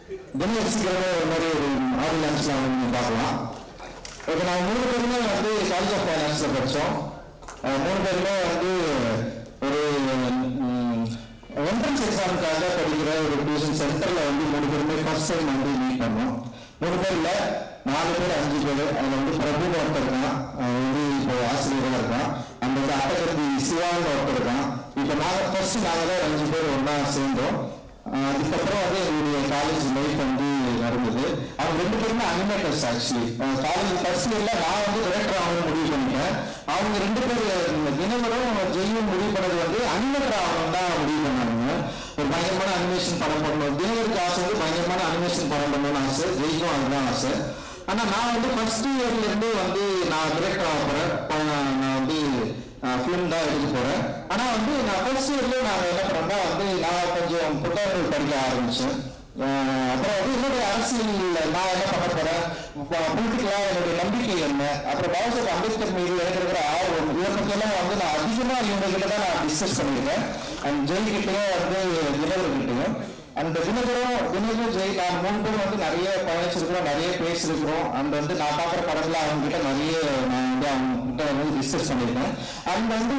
தினசரிக்கிற மாதிரி ஒரு ஆடியன்ஸ்லாம் வந்து பார்க்கலாம். இப்போ நாங்கள் 3 பேருமே வந்து காலேஜ் ஆஃப் ஃபைனான்ஸில் படித்தோம். 3 பேருமே வந்து ஒரு என்ட்ரன்ஸ் எக்ஸாமுக்காக படிக்கிற ஒரு டியூஷன் சென்டரில் வந்து 3 பேருமே ஃபர்ஸ்ட் டைம் வந்து மீட் பண்ணோம். 3 பேரில் 4 பேர் 5 பேர். அதில் வந்து பிரபுன்னு ஒருத்தர் இருக்கான், வந்து இப்போ ஆசிரியராக இருக்கான். அந்த வந்து அட்டகத்தி சிவான்னு ஒருத்தர் இருக்கான். இப்போ நாங்கள் தான் 5 பேர் ஒன்றா சேர்ந்தோம். அதுக்கப்புறம் வந்து எங்களுடைய காலேஜ் லைஃப் வந்து நடந்தது. அவங்க 2 பேருமே அனிமேட்டர்ஸ். ஆக்சுவலி காலேஜ் ஃபர்ஸ்ட் இயர்ல நான் வந்து டைரக்டர் ஆகணும்னு முடிவு பண்ணிட்டேன். அவங்க 2 பேர் தினவரும் ஜெயும் முடிவு பண்ணது வந்து அனிமேட்டர் ஆகணும் தான் முடிவு பண்ணாங்க. ஒரு பயங்கரமான அனிமேஷன் படம் பண்ணணும். தினவருக்கு ஆசை வந்து பயங்கரமான அனிமேஷன் படம் பண்ணணும்னு ஆசை, ஜெய்க்கும் அதுதான் ஆசை. ஆனால் நான் வந்து ஃபர்ஸ்ட் இயர்லேருந்து வந்து நான் டைரக்டர் ஆக போகிறேன். நான் வந்து ஃபிலிம் தான் எடுக்க போகிறேன். ஆனால் வந்து நான் ஃபர்ஸ்ட் இயர்லேயே நான் என்ன பண்ணுறேன்னா வந்து நான் கொஞ்சம் புத்தகங்கள் படிக்க ஆரம்பித்தேன். அப்புறம் வந்து என்னுடைய அரசியல் நான் என்ன பண்ண போகிறேன், பொலிட்டிக்கலாக என்னுடைய நம்பிக்கை என்ன, அப்புறம் பாபாசாஹேப் அம்பேத்கர் மீது எனக்கு இருக்கிற ஆர்வம், இதை பற்றியெல்லாம் வந்து நான் அதிகமாக இவங்ககிட்ட தான் நான் டிஸ்கஸ் பண்ணியிருக்கேன். அண்ட் ஜெய்கிட்டையும் வந்து தினகர்கிட்டையும். அந்த தினகரும் ஜெய் நான் 3 பேரும் வந்து நிறைய பயணிச்சிருக்கிறோம், நிறைய பேசியிருக்கிறோம். அந்த வந்து நான் பார்க்குற படத்துல அவங்ககிட்ட நிறைய நான் வந்து அவங்ககிட்ட வந்து டிஸ்கஸ் பண்ணியிருக்கேன். அண்ட் வந்து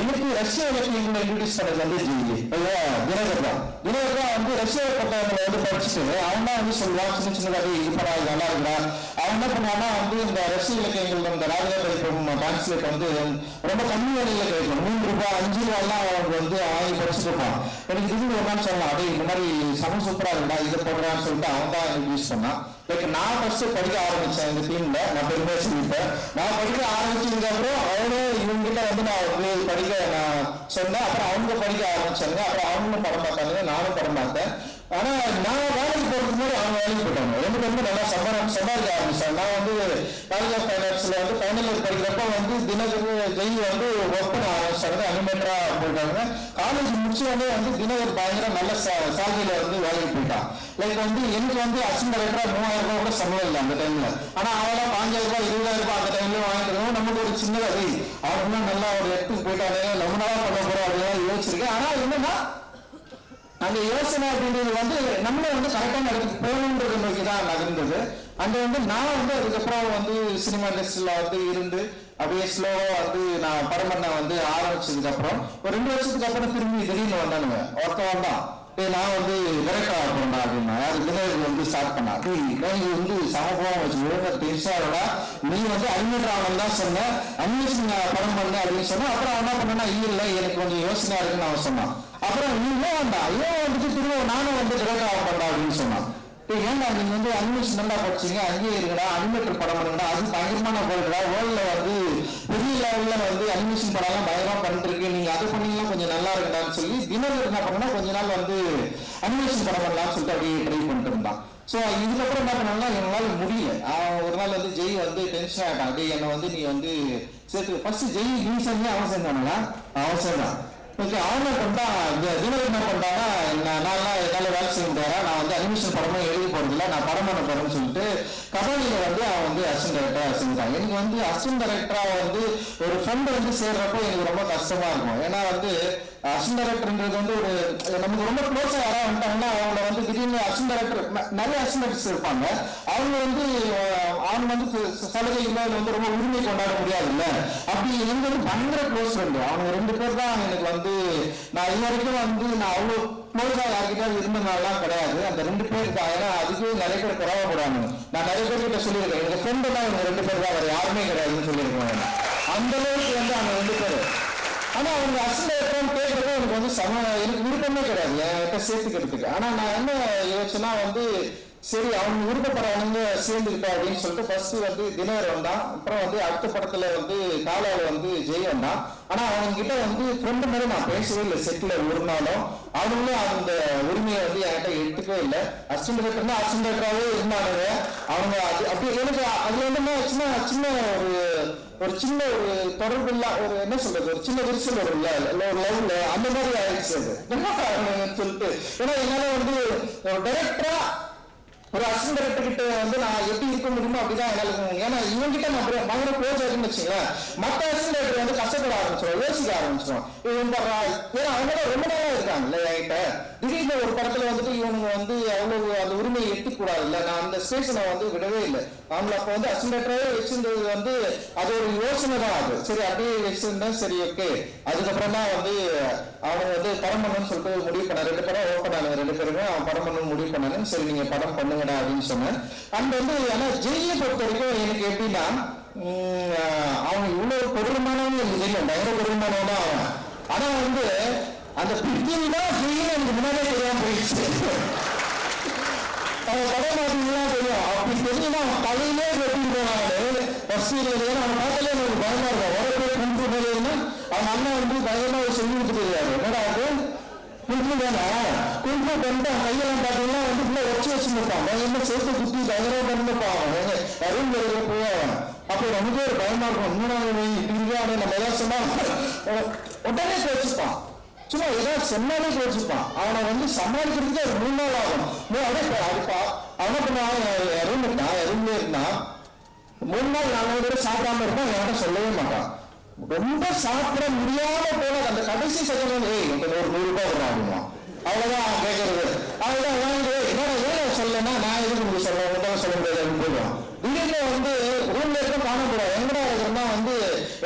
எனக்கு ரஷ்யா இலக்கியங்களை இன்ட்ரடியூஸ் பண்ணது வந்து தினகர் தான். தினகர் தான் வந்து ரஷ்யா புத்தகங்களை வந்து படிச்சுட்டு அவன் தான் வந்து சொல்லுவான், சின்ன சின்னதாக இப்போ நல்லா இருக்கிறா. அவன் என்ன பண்ணுவான்னா வந்து இந்த ரஷ்ய இலக்கியங்கள் இந்த ராஜகாரி டிரான்ஸ்லேட் வந்து ரொம்ப கம்மி விலையில கிடைக்கும். 3 ரூபாய் 5 ரூபாய்லாம் அவனுக்கு வந்து வாங்கி படிச்சுட்டு இருப்பான். எனக்கு திடீர்னு ஒரு நாள் சொல்லலாம், அதே இந்த மாதிரி சம சூப்பரா இருந்தா இதை போடுறான்னு சொல்லிட்டு அவன் தான் எனக்கு யூஸ் பண்ணான். லைக் நான் ஃபர்ஸ்ட் படிக்க ஆரம்பிச்சேன் இந்த டீம்ல. நான் பெருமையா சொல்லிட்டேன். நான் படிக்க ஆரம்பிச்சதுக்கு அப்புறம் அவனே இவங்ககிட்ட வந்து நான் வந்து படிக்க நான் சொன்னேன். அப்புறம் அவங்க படிக்க ஆரம்பிச்சாங்க. அப்புறம் அவங்களும் படம் பார்த்தாங்க, நானும் படம் பார்த்தேன். ஆனா நான் வேலைக்கு போறதுக்கு முன்னாடி அவங்க வேலைக்கு போயிட்டாங்க. 2 பேருமே நல்லா சம்பாதிக்க ஆரம்பிச்சாங்க. நான் வந்து காலேஜ் ஆஃப் ஃபைனான்ஸ்ல வந்து ஃபைனல் இயர் படிக்கிறப்ப வந்து தினகர் ஜெய் வந்து ஒர்க் பண்ண ஆரம்பிச்சாங்க, அனிமேட்டரா போயிட்டாங்க. காலேஜ் முடிச்சோடனே வந்து தினகர் பயங்கர நல்ல சேலரியில வந்து வேலைக்கு போயிட்டான். லைக் வந்து எனக்கு வந்து அசிஸ்டன்ட் டைரக்டரா 3000 ரூபாய் கூட சம்பளம் இல்லை அந்த டைம்ல. ஆனா அவெல்லாம் 5000 ரூபாய் 20,000 ரூபாய் அந்த டைம்ல வாங்கிட்டு இருக்கோம். நமக்கு ஒரு சின்னதாக அவனுக்கு நல்லா ஒரு இடத்துக்கு போயிட்டானே, ரொம்ப நாளா பண்ண போறோம் அப்படின்னு யோசிச்சிருக்கேன். ஆனா என்னன்னா அந்த யோசனை அப்படின்றது வந்து நம்மளே வந்து கரெக்டான இடத்துக்கு போகணுன்றது நோக்கி தான் நகர்ந்தது. அந்த வந்து நான் வந்து அதுக்கப்புறம் வந்து சினிமா இண்டஸ்ட்ரியில வந்து இருந்து அப்படியே ஸ்லோவா வந்து நான் படம் பண்ண வந்து ஆரம்பிச்சதுக்கு அப்புறம் ஒரு 2 வருஷத்துக்கு அப்புறம் திரும்பி திடீர்னு வந்தானுங்க. ஒருத்தவன் தான் நான் வந்து டைரக்டர் ஆகணும்டா அப்படின்னா தினகர் வந்து ஸ்டார்ட் பண்ணா. நீங்க வந்து சமபோகம் வச்சு பெருசாடா நீ வந்து அனிமேட்டர் ஆகணும் தான் சொன்ன, அனிமேஷன் படம் பண்ண அப்படின்னு சொன்னா. அப்புறம் என்ன பண்ணா இல்லை எனக்கு கொஞ்சம் யோசனையா இருக்குன்னு அவன் சொன்னான். அப்புறம் நீ ஏன் வேண்டாம் ஏன் வந்துட்டு திரும்ப நானும் வந்து டைரக்டர் ஆக பண்ணா அப்படின்னு சொன்னான். ஏன்டா நீங்க வந்து அனிமேஷன் நல்லா படிச்சீங்க, அங்கேயே இருக்கடா அனிமேட்டர் படம் பண்ணுங்கடா, அது பயங்கரமான போடுறா, வேர்ல்ட்ல வந்து பெரிய லெவல்ல வந்து அனிமேஷன் படம் பயங்கரமா பண்ணிட்டு இருக்கு, நீங்க அதை பண்ணீங்கன்னா கொஞ்சம் நல்லா இருக்குடான்னு சொல்லி தினகர் என்ன பண்ணா கொஞ்ச நாள் வந்து அனிமேஷன் படம் பண்ணலாம்னு சொல்லிட்டு அப்படியே ட்ரை பண்ணிட்டு இருந்தான். ஸோ இதுக்கப்புறம் என்ன பண்ணாங்கன்னா எங்களால முடியல. ஒரு நாள் வந்து ஜெய் வந்து டென்ஷன் ஆகிட்டான். அப்படியே என்னை வந்து நீ வந்து சேர்த்து ஃபர்ஸ்ட் ஜெய் நீ செஞ்சு அவன் செஞ்சானுங்களா அவன் செஞ்சான். ஓகே அவனை பண்ணா தினகர் என்ன பண்ணாங்கன்னா நான்லாம் என்னால் வேலை செய்ய முடியாதா, நான் வந்து அனிமேஷன் படமும் எழுதி போறதில்ல, நான் படம் பண்ண போறேன்னு சொல்லிட்டு கபாலியில வந்து அவன் வந்து அசிஸ்டன்ட் டைரக்டரா செஞ்சான். எனக்கு வந்து அசிஸ்டன்ட் டைரக்டரா வந்து ஒரு ஃப்ரெண்ட் வந்து சேர்றப்போ எனக்கு ரொம்ப கஷ்டமா இருக்கும். ஏன்னா வந்து அசிஸ்டன்ட் டைரக்டர்ன்றது வந்து ஒரு நமக்கு ரொம்ப க்ளோஸா யாராவது வந்துட்டாங்கன்னா அவங்கள வந்து திடீர்னு அசிஸ்டன்ட் டைரக்டர் நிறைய அசிஸ்டன்ட்ஸ் இருப்பாங்க. அவங்க வந்து அவன் வந்து சலுகைகளை வந்து ரொம்ப உரிமை கொண்டாட முடியாது இல்லை. அப்படி எனக்கு வந்து பயங்கர க்ளோஸ் ஃப்ரெண்டு அவங்க 2 பேர் தான் எனக்கு வந்து நான் இது வரைக்கும் வந்து நான் அவ்வளோ க்ளோஸா யார்கிட்ட இருந்தனாலாம் கிடையாது. அந்த 2 பேர் தான். ஏன்னா அதுக்கு நிறைய பேர் குறவப்படுவாங்க. நான் நிறைய பேர்கிட்ட சொல்லியிருக்கேன் எங்க ஃப்ரெண்டு தான் இவங்க 2 பேர் தான், வேற யாருமே கிடையாதுன்னு சொல்லியிருக்கேன். அந்த அளவுக்கு வந்து அவங்க 2 பேர். ஆனா அவங்க அசிஸ்டன்ட் கேட்கறப்ப எனக்கு வந்து எனக்கு விருப்பமே கிடையாது என்கிட்ட சேர்த்துக்கிறதுக்கு. ஆனா நான் என்ன யோசிச்சுன்னா வந்து சரி அவங்க விருப்பப்படுறவங்க சேர்ந்துக்கிட்டோம் அப்படின்னு சொல்லிட்டு ஃபர்ஸ்ட் வந்து தினகர் வந்தான். அப்புறம் வந்து அடுத்த படத்துல வந்து காலால வந்து ஜெய் வந்தான். ஆனா அவங்க கிட்ட வந்து ஃப்ரெண்டு மாதிரி நான் பேசவே இல்லை. செட்டில் ஒரு நாளும் அவங்களும் அந்த உரிமையை வந்து என்கிட்ட எடுத்துக்கவே இல்லை. அசிஸ்டன்ட் டைரக்டர்னா அசிஸ்டன்ட் டைரக்டராகவே இருந்தானுங்க அவங்க. அது அப்படி எனக்கு அதுல வந்து சின்ன ஒரு சின்ன ஒரு தொடர்பு இல்ல, ஒரு என்ன சொல்றது, ஒரு சின்ன விரிசல் ஒரு லவ்ல அந்த மாதிரி ஆயிடுச்சு அது சொல்லிட்டு. ஏன்னா என்னால வந்து டைரக்டரா ஒரு அசிஸ்டன்ட் டைரக்டர் கிட்ட வந்து நான் எப்படி இருக்க முடியுமோ அப்படிதான் என்னால இருக்க முடியும். ஏன்னா இவங்கிட்ட நான் பயங்கர க்ளோஸ் ஆகிருன்னு வச்சுங்களேன், மற்ற அசிஸ்டன்ட் டைரக்டர் வந்து கஷ்டப்பட ஆரம்பிச்சிடும், யோசிக்க ஆரம்பிச்சிடும். ஏன்னா அவங்க தான் ரொம்ப நாளா இருக்காங்கல்ல என்கிட்ட. திடீர்னு ஒரு படத்துல வந்துட்டு இவனுங்க வந்து அவ்வளவு அந்த உரிமையை எடுத்துக்கூடாது இல்லை, நான் அந்த ஸ்டேஷனை வந்து விடவே இல்லை. அவங்கள அப்போ வந்து அசிஸ்டன்ட் டைரக்டரே வச்சிருந்தது வந்து அது ஒரு யோசனை தான். அது சரி அப்படியே வச்சிருந்தேன், சரி ஓகே. அதுக்கப்புறம் தான் வந்து அவங்க வந்து படம் பண்ணணும்னு சொல்லிட்டு முடிவு பண்ண, 2 படம் ஓப்பன் ஆனாங்க, 2 பேருமே அவன் படம் பண்ணணும்னு முடிவு பண்ணாங்க. சரி நீங்க படம் பண்ணுங்கடா அப்படின்னு சொன்னேன். அந்த வந்து ஆனா ஜெயிலை பொறுத்த வரைக்கும் எனக்கு எப்படின்னா, அவன் இவ்வளவு கொடூரமானவங்க எனக்கு தெரியும், பயங்கர கொடூரமானவன் தான் அவன். ஆனா வந்து அந்த பிரிட்டிங் தான் ஜெயில எனக்கு முன்னாடியே தெரியாம போயிடுச்சு. அவன் படம் பார்த்தீங்கன்னா தெரியும், அப்படி தெரியுமா அவன் தலையிலே வெட்டிட்டு போனாரு ஃபர்ஸ்ட் இயர்ல. அவன் பார்த்தாலே எனக்கு பயமா இருக்கும். ஒரு பேர் குண்டு போதுன்னா அவன் அண்ணன் வந்து பயமா சொல்லி கொடுத்து தெரியாது, என்னடா அது குண்டு தானே, குண்டு பண்ணிட்டு அவன் கையெல்லாம் பார்த்தீங்கன்னா வந்து ஃபுல்லாக வச்சு வச்சுருப்பான், பயமா சேர்த்து குத்தி பயங்கரமா பண்ணிருப்பான் அவன் அருண் போவான். அப்போ நமக்கு ஒரு பயமா இருக்கும், இன்னும் இப்படி நம்ம ஏதாவது சொன்னா உடனே வச்சுப்பான், சும்மா ஏதாவது சொன்னாலே வச்சுப்பான். அவனை வந்து சமாளிக்கிறதுக்கு ஒரு 3 நாள் ஆகும். அவனை பண்ணுவான், எறும்பு இருந்தான் 3 நாள் 4 பேர் சாப்பிடாம இருப்பான், என்கிட்ட சொல்லவே மாட்டான். ரொம்ப சாப்பிட முடியாம போன அந்த கடைசி செகண்ட் ஒரு 100 ரூபாய் வரும் அப்படிமா, அவ்வளவுதான் அவன் கேட்கறது. அவ்வளவுதான் வாங்கிட்டு என்னோட வேலை சொல்லனா நான் எதுக்கு உங்களுக்கு சொல்ல உங்கள்கிட்ட சொல்ல முடியாது அப்படின்னு போயிடுவான். திடீர்னு வந்து ரூம்ல இருக்க காணக்கூடாது, எங்கடா இருக்கிறதுனா வந்து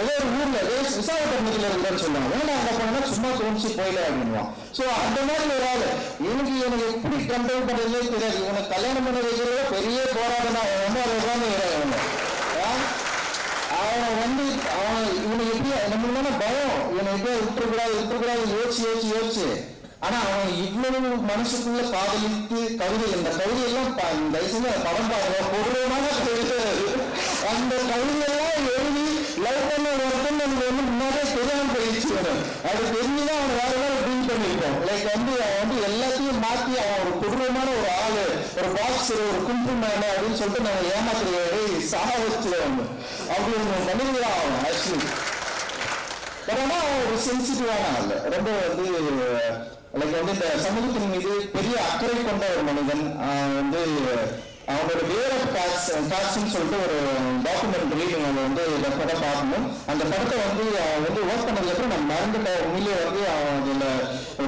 ஏதோ ஒரு ஊர்ல விசாகப்பட்டினத்துல இருக்குன்னு சொல்லுவாங்க, ஏன்னா அங்க போனா சும்மா தோணிச்சு போயில அப்படின்வான். ஸோ அந்த மாதிரி ஒரு ஆள் எனக்கு எப்படி கண்ட்ரோல் பண்றதுலே தெரியாது. இவனுக்கு கல்யாணம் பண்ண வைக்கிறத பெரிய போராட்டம், அவன் வந்து அதை உட்காந்து அவனை வந்து இவனை எப்படி நம்மளால பயம், இவனை எப்படியா விட்டுறக்கூடாது யோசிச்சு. ஆனா அவன் இவ்வளவு மனசுக்குள்ள காதலித்து கவிதை, இந்த கவிதையெல்லாம் தயவுசெய்து படம் பாருங்க, பொருளமான கவிதை. அந்த கவிதையெல்லாம் எழுதி லவ் பண்ண ஒருத்தன் நமக்கு வந்து முன்னாடியே தெரியாம போயிடுச்சு. அது தெரிஞ்சுதான் அவன் வேற வேற டீல் பண்ணிருக்கோம். லைக் வந்து அவன் வந்து எல்லாத்தையும் மாத்தி அவன் ஒரு கொடூரமான ஒரு ஆளு, ஒரு பாக்ஸர், ஒரு கும்பு மேன அப்படின்னு சொல்லிட்டு நம்ம ஏமாத்துறதை சாக வச்சுருவாங்க. அப்படி ஒன்று பண்ணிருந்தான் அவன் ஆக்சுவலி. ஆனா அவன் ஒரு சென்சிட்டிவான ஆள், ரொம்ப வந்து லைக் வந்து இந்த சமூகத்தின் மீது பெரிய அக்கறை கொண்ட ஒரு மனிதன். வந்து அவனோட வேர் ஆஃப் காட்ஸ்ன்னு சொல்லிட்டு ஒரு டாக்குமெண்ட்ரி நீங்க வந்து டெஃபினட்டா பார்க்கணும். அந்த படத்தை வந்து அவன் வந்து ஒர்க் பண்ணதுக்கு அப்புறம் நான் மறந்துட்டேன். உண்மையிலே வந்து அவன் அதுல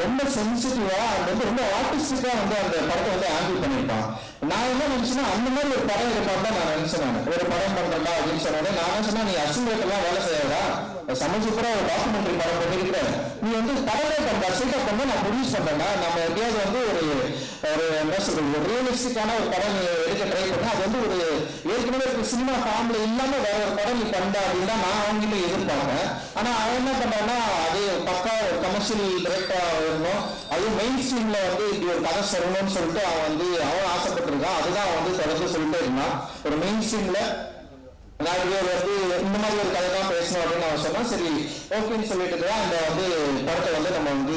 ரொம்ப சென்சிட்டிவா அது வந்து ரொம்ப ஆர்டிஸ்டிக்கா வந்து அந்த படத்தை வந்து ஹேண்டில் பண்ணியிருப்பான். நான் என்ன நினைச்சேன்னா அந்த மாதிரி ஒரு படம் எடுப்பான் தான் நான் நினைச்சேன். நான் ஒரு படம் பண்றேன்டா அப்படின்னு சொன்னேன். நான் என்ன சொன்னா, நீ அசிங்கெல்லாம் வேலை செய்யறா, சமூகப்புற ஒரு டாக்குமெண்ட்ரி படம் பண்ணிருக்கிற, நீ வந்து படமே பண்ற சீட்டை பண்ண நான் ப்ரொடியூஸ் பண்றேன்னா நம்ம எப்படியாவது வந்து ஒரு என்ன சொல்றது ஒரு ரியலிஸ்டிக்கான ஒரு படம் நீ எடுக்க ட்ரை பண்ண, அது வந்து ஒரு ஏற்கனவே சினிமா ஃபார்ம்ல இல்லாம வேற ஒரு படம் நீ பண்ண அப்படின்னு தான் நான் அவங்ககிட்ட எதிர்பார்ப்பேன். ஆனா அவன் என்ன பண்றான்னா அது பக்கா ஒரு கமர்ஷியல் டைரக்டரா இருக்கணும், அதுவும் மெயின் ஸ்ட்ரீம்ல வந்து இப்படி ஒரு கதை சொல்லணும்னு சொல்லிட்டு அவன் வந்து அவன் ஆசைப்பட்டிருக்கான். அதுதான் அவன் வந்து தொடர்ந்து சொல்லிட்டே இருந்தான். ஒரு மெயின் ஸ்ட்ரீம்ல நான் வந்து இந்த மாதிரி ஒரு கதை தான் பேசணும் அப்படின்னு அவன் சொன்னா, சரி ஓகேன்னு சொல்லிட்டு தான் அந்த வந்து படத்தை வந்து நம்ம வந்து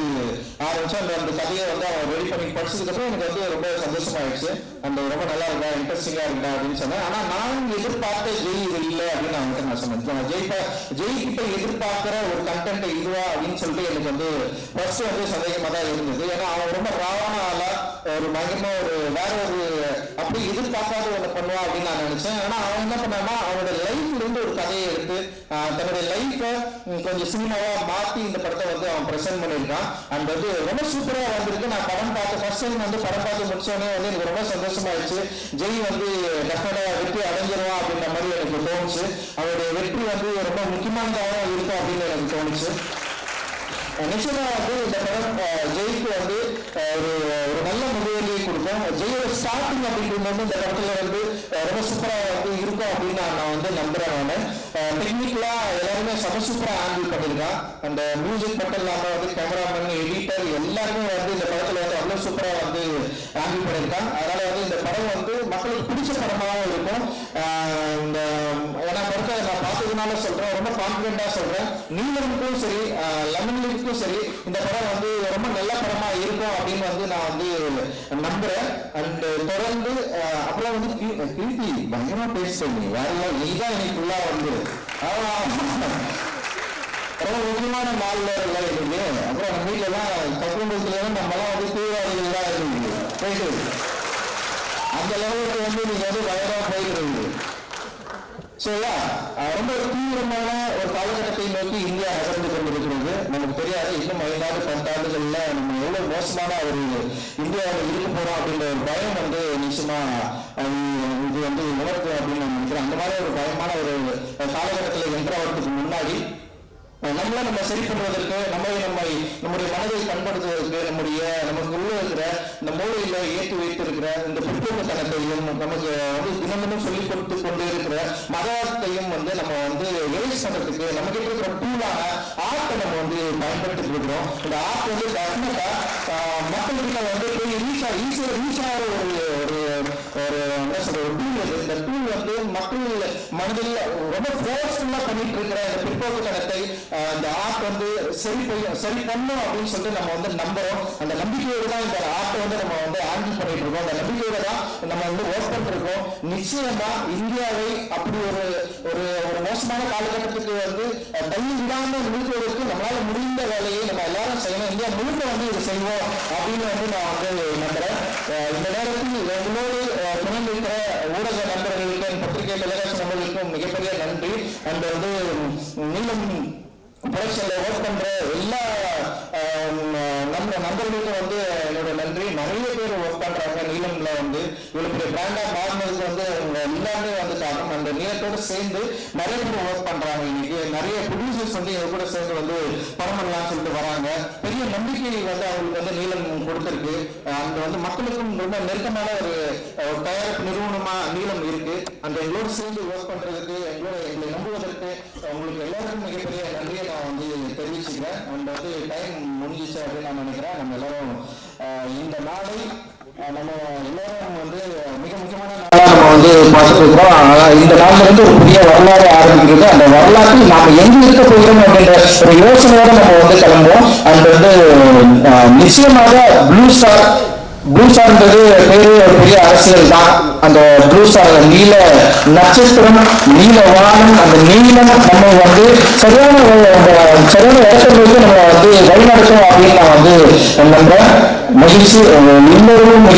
ஆரம்பிச்சோம். அந்த கதையை வந்து அவன் ரெடி பண்ணி படிச்சதுக்கு அப்புறம் எனக்கு வந்து ரொம்ப சந்தோஷமாயிடுச்சு. அந்த ரொம்ப நல்லா இருக்கா, இன்ட்ரெஸ்டிங்கா இருக்கா அப்படின்னு சொன்னேன். ஆனா நான் எதிர்பார்த்த ஜெய் இது இல்லை அப்படின்னு அவன்கிட்ட நான் சொன்னேன். ஜெய்கிட்ட எதிர்பார்க்கிற ஒரு கண்டென்ட் இதுவா அப்படின்னு சொல்லிட்டு எனக்கு வந்து ஃபர்ஸ்ட் வந்து சந்தேகமா தான் இருந்தது. ஏன்னா அவன் ரொம்ப ராவான ஆளா ஒரு பயங்கரமா ஒரு வேற ஒரு அப்படி எதிர்பார்க்காத ஒண்ணு பண்ணுவா அப்படின்னு நான் நினைச்சேன். ஆனா அவன் என்ன பண்ணான்னா அவனோட லைஃப்ல இருந்து ஒரு கதையை எடுத்து தன்னுடைய லைஃபை கொஞ்சம் சினிமாவா மாத்தி இந்த படத்தை வந்து அவன் பிரசன்ட் பண்ணியிருக்கான். அண்ட் வந்து ரொம்ப சூப்பரா வந்திருக்கு. நான் படம் பார்த்து ஃபர்ஸ்ட் டைம் வந்து படம் பார்த்து முடிச்சோடனே வந்து எனக்கு ரொம்ப சந்தோஷமாயிடுச்சு. ஜெய் வந்து டெஃபினட்டா வெற்றி அடைஞ்சிருவான் அப்படின்ற மாதிரி எனக்கு தோணுச்சு. அவனுடைய வெற்றி வந்து ரொம்ப முக்கியமானதாக இருக்கும் அப்படின்னு எனக்கு தோணுச்சு. நிச்சயமா வந்து இந்த படம் ஜெய்க்கு வந்து ஒரு நல்ல முகவரியை கொடுக்கும். ஜெயோட ஸ்டார்டிங் அப்படின்றது வந்து இந்த படத்துல வந்து ரொம்ப சூப்பரா வந்து இருக்கும் அப்படின்னு நான் வந்து நம்புறேன். நான் டெக்னிக்கலா எல்லாருமே சூப்பரா ஹேண்டில் பண்ணிருக்கான். அந்த மியூசிக் மட்டும் இல்லாம வந்து கேமராமேன், எடிட்டர் எல்லாருமே வந்து இந்த படத்துல வந்து அவ்வளவு சூப்பரா வந்து ஹேண்டில் பண்ணிருக்கான். அதனால வந்து இந்த படம் வந்து மக்களுக்கு பிடிச்ச படமாகவும் இருக்கும். இந்த ஏன்னா படத்தை நான் பார்த்ததுனால சொல்றேன், ரொம்ப கான்பிடண்டா சொல்றேன். நீங்களுக்கும் சரி லெமன் லீஃப்க்கும் சரி இந்த படம் வந்து ரொம்ப நல்ல படமா இருக்கும் அப்படின்னு வந்து நான் வந்து நம்புறேன். அண்ட் தொடர்ந்து அப்புறம் வந்து கீர்த்தி பயங்கரமா பேசுறீங்க, வேற நீதான் இன்னைக்குள்ளா வந்து ரொம்ப முக்கியமான நாள்ல இல்லை இருக்கு. அப்புறம் நம்ம வீட்டுல எல்லாம் கப்பல் நம்மலாம் வந்து தீவிரவாதிகள் தான் இருக்கு போயிட்டு அந்த அளவு இன்னைக்கு வந்து வயதா போயிருக்கிறது. ரொம்ப தீவிரமான ஒரு காலகட்டத்தை நோக்கி இந்தியா நகர்ந்து கொண்டிருக்கிறது. நமக்கு தெரியாது இன்னும் 5 ஆண்டு 10 ஆண்டுகள்ல நம்ம எவ்வளவு மோசமான ஒரு இந்தியாவில் இருக்க போறோம் அப்படின்ற ஒரு பயம் வந்து நிச்சயமா இது வந்து உணர்த்து அப்படின்னு நான் நினைக்கிறேன். அந்த மாதிரி ஒரு பயமான ஒரு காலகட்டத்தில் என்றவர்களுக்கு முன்னாடி நம்ம சரி பண்ணுவதற்கு நம்முடைய மனதை பண்படுத்துவதற்கு நமக்கு உள்ள இருக்கிற இந்த மூளையில ஏற்றி வைத்திருக்கிற இந்த புத்தகத்தனத்தையும் நமக்கு வந்து தினமும் சொல்லிக் கொடுத்து கொண்டு இருக்கிற மதத்தையும் வந்து நம்ம வந்து எரேஸ் பண்றதுக்கு நம்ம கிட்ட இருக்கிற டூலான ஆர்ட்டை நம்ம வந்து பயன்படுத்தி இருக்கிறோம். இந்த ஆர்ட் வந்து டெஃபினட்டா மக்கள்கிட்ட வந்து ஈஸியா ஒரு என்ன சொல்ற ஒரு டூல் அது. இந்த டூல் வந்து மக்கள் மனதில் ரொம்ப ஃபோர்ஸ்ஃபுல்லா பண்ணிட்டு இருக்கிற இந்த பிற்போக்குத்தனத்தை இந்த ஆர்ட் வந்து சரி பண்ணும் அப்படின்னு சொல்லிட்டு நம்ம வந்து நம்புறோம். அந்த நம்பிக்கையோடு தான் இந்த ஆர்ட்டை வந்து நம்ம வந்து ஹேண்டில் பண்ணிட்டு இருக்கோம். அந்த நம்பிக்கையோட தான் நம்ம வந்து ஒர்க் பண்ணிருக்கோம். நிச்சயமா இந்தியாவை அப்படி ஒரு மோசமான காலகட்டத்துக்கு வந்து தள்ளி விடாமல் நிறுத்துவதற்கு நம்மளால முடிந்த வேலையை நம்ம எல்லாரும் செய்யணும். இந்தியா முழுக்க வந்து இது செய்வோம் அப்படின்னு வந்து நான் வந்து நம்புறேன். இந்த நேரத்தில் எங்களோடு துணைந்திருக்கிற ஊடக நண்பர்களுக்கும் பத்திரிகை தொலைக்காட்சி நண்பர்களுக்கும் மிகப்பெரிய நன்றி. அண்ட் வந்து நீளம் ப்ரொடக்ஷன்ல ஒர்க் பண்ற எல்லா நண்பர்களுக்கும் வந்து என்னோட நன்றி. நிறைய பேர் ஒர்க் பண்றாங்க நீளம்ல வந்து இவ்வளவு பெரிய பிராண்டா மாறினதுக்கு வந்து எல்லாமே வந்து காரணம். அந்த நீளத்தோட சேர்ந்து நிறைய பேர் ஒர்க் பண்றாங்க. இன்னைக்கு நிறைய ப்ரொடியூசர்ஸ் வந்து எங்க கூட சேர்ந்து வந்து படம் பண்ணலாம்னு சொல்லிட்டு வராங்க. பெரிய நம்பிக்கை வந்து அவங்களுக்கு வந்து நீளம் கொடுத்திருக்கு. அந்த வந்து மக்களுக்கும் ரொம்ப நெருக்கமான ஒரு தயாரிப்பு நிறுவனமா நீளம் இருக்கு. அந்த எங்களோட சேர்ந்து ஒர்க் பண்றதுக்கு எங்களை நம்புவதற்கு உங்களுக்கு எல்லாருக்கும் மிகப்பெரிய நன்றியை நான் வந்து தெரிவிச்சுக்கிறேன். நம்ம வந்து டைம் முடிஞ்சிச்சு அப்படின்னு நான் நினைக்கிறேன். நம்ம எல்லாரும் இந்த நாளை நம்ம எல்லாரும் வந்து மிக முக்கியமான நாளா நம்ம வந்து பார்த்துட்டு இருக்கிறோம். இந்த நாள்ல இருந்து ஒரு புதிய வரலாறு ஆரம்பிக்கிறது. அந்த வரலாற்றில் நாம எங்க இருக்க போகிறோம் அப்படின்ற ஒரு யோசனையோட நம்ம வந்து கிளம்புவோம். அது வந்து நிச்சயமாக ப்ளூ ஸ்டார்ன்றது பேரு ஒரு பெரிய அரசியல் தான். அந்த ப்ளூ ஸ்டார் நீல நட்சத்திரம், நீல வானம், அந்த நீளம் நம்ம வந்து சரியான இடத்துல வந்து நம்ம வந்து வழிநடத்தும் அப்படின்னு நான் வந்து நம்புறேன். மகிழ்ச்சி. இன்னொரு